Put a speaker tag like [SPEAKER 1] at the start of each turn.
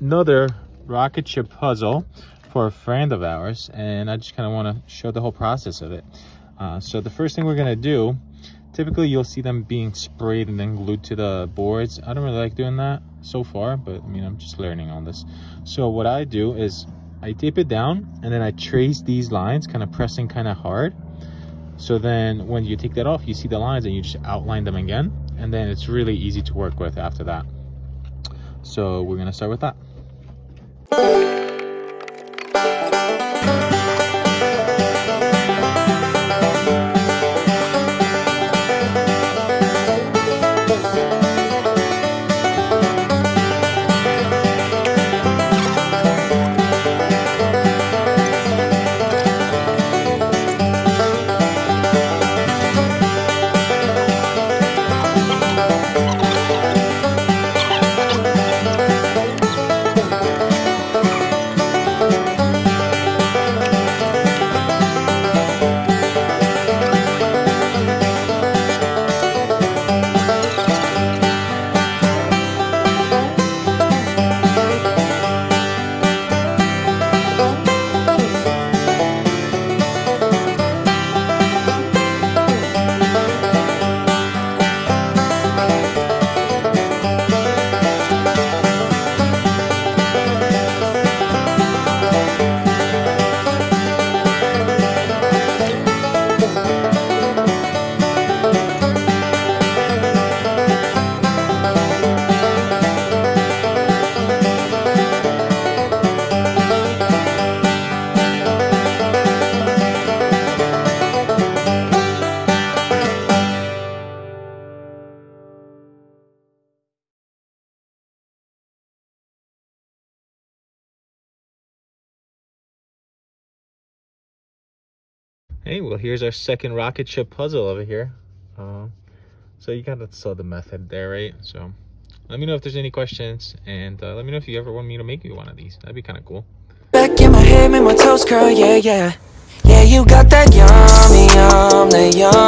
[SPEAKER 1] another rocket ship puzzle for a friend of ours, and I just kind of want to show the whole process of it. So the first thing we're going to do, typically you'll see them being sprayed and then glued to the boards. I don't really like doing that so far, but I mean, I'm just learning on this. So what I do is I tape it down and then I trace these lines, kind of pressing kind of hard. So then when you take that off, you see the lines and you just outline them again. And then it's really easy to work with after that. So we're gonna start with that. Hey, well, here's our second rocket ship puzzle over here. So you kind of saw the method there, right? So let me know if there's any questions, and let me know if you ever want me to make you one of these. That'd be kind of cool.
[SPEAKER 2] Back in my head, make my toes curl, yeah, yeah. Yeah, you got that yummy, that yum.